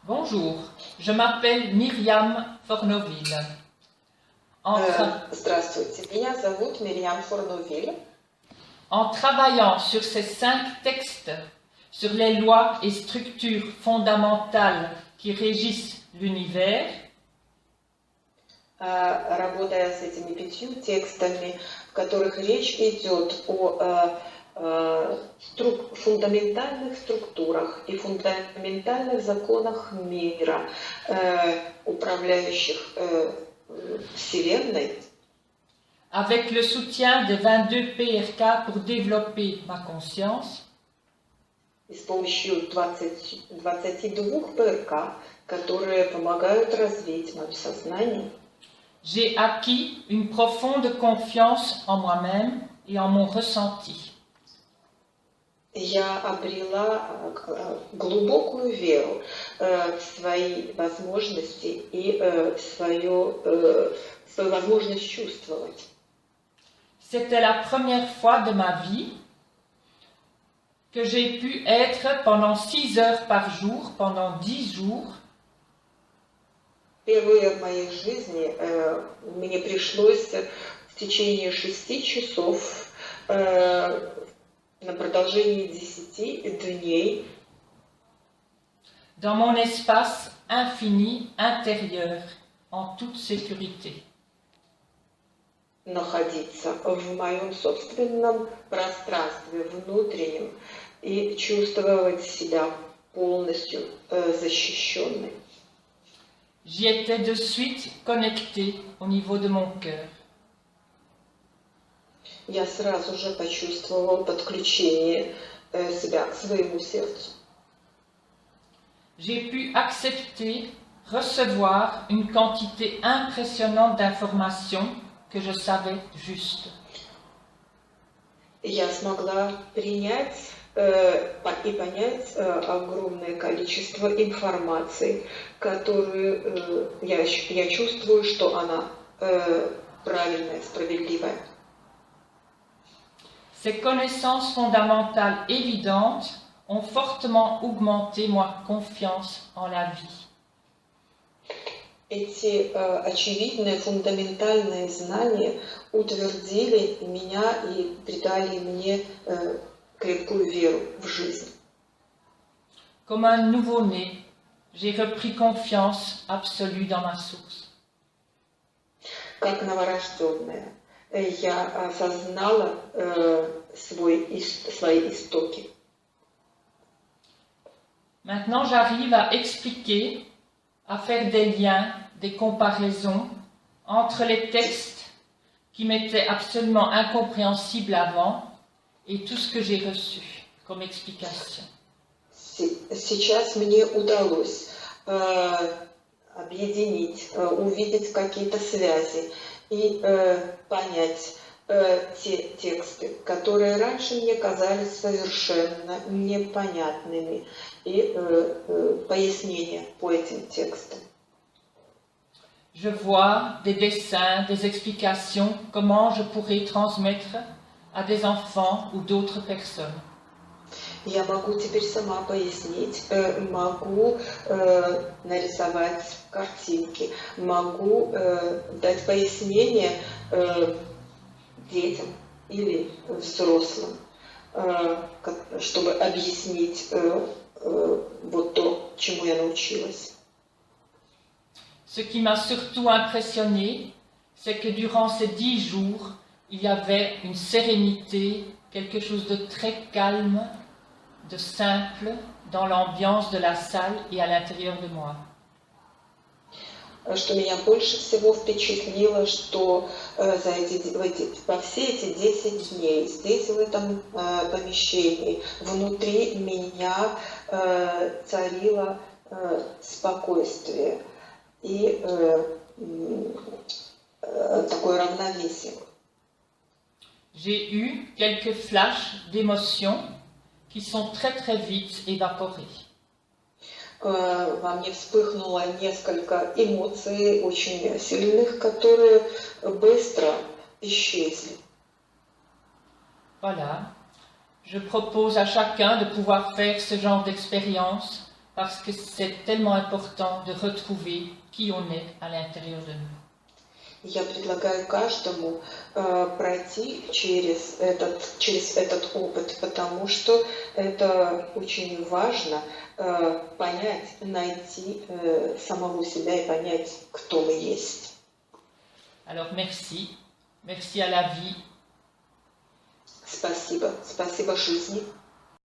Bonjour, je m'appelle Myriam Fornoville. Здравствуйте, меня зовут Мирьям Форновиль. En travaillant sur ces 5 textes, sur les lois et structures fondamentales qui régissent l'univers, Работая с этими 5 текстами, в которых речь идет о фундаментальных структурах и фундаментальных законах мира, управляющих Вселенной, avec le soutien des 22 PRK pour développer ma conscience, и с помощью 22 ПРК, которые помогают развить мое сознание, j'ai acquis une profonde confiance en moi-même et en mon ressenti. Я обрела глубокую веру в свои возможности и в свою возможность чувствовать. C'était la première fois de ma vie que j'ai pu être pendant 6 heures par jour, pendant 10 jours, Впервые в моей жизни мне пришлось в течение 6 часов на продолжении 10 дней dans mon espace infini intérieur, en toute sécurité. Находиться в моем собственном пространстве, внутреннем, и чувствовать себя полностью защищенной. J'y étais de suite connectée au niveau de mon cœur. Я сразу же почувствовала подключение себя к своему сердцу. J'ai pu accepter, recevoir une quantité impressionnante d'informations que je savais juste. Я смогла принять и понять огромное количество информации, которую я чувствую, что она правильная, справедливая. Ces connaissances fondamentales évidentes ont fortement augmenté ma confiance en la vie. Эти очевидные фундаментальные знания утвердили меня и придали мне крепкую веру в жизнь. Comme un nouveau-né, j'ai repris confiance absolue dans ma source. Как новорожденная, я осознала свои истоки. Maintenant, j'arrive à expliquer, à faire des liens, des comparaisons entre les textes qui m'étaient absolument incompréhensibles avant et tout ce que j'ai reçu comme explication. Сейчас мне удалось объединить, увидеть какие-то связи и понять те тексты, которые раньше мне казались совершенно непонятными, и пояснения по этим текстам. Je vois des dessins, des explications, comment je pourrais transmettre à des enfants ou d'autres personnes. Я могу теперь сама пояснить, могу нарисовать картинки, могу дать пояснение детям или взрослым, чтобы объяснить вот то, чему я научилась. Ce qui m'a surtout impressionné, c'est que durant ces 10 jours, il y avait une sérénité, quelque chose de très calme, de simple dans l'ambiance de la salle et à l'intérieur de moi. Что меня больше всего впечатлило, что во все эти 10 дней здесь, в этом помещении, внутри меня царило спокойствие и такое равновесие. J'ai eu quelques flashs d'émotions qui sont très très vite évaporés. Во мне вспыхнуло несколько эмоций очень сильных, которые быстро исчезли. Voilà, je propose à chacun de pouvoir faire ce genre d'expérience parce que c'est tellement important de retrouver qui on est à l'intérieur de nous. Я предлагаю каждому пройти через этот опыт, потому что это очень важно понять, найти самого себя и понять, кто мы есть. Alors merci à la vie. Спасибо жизни.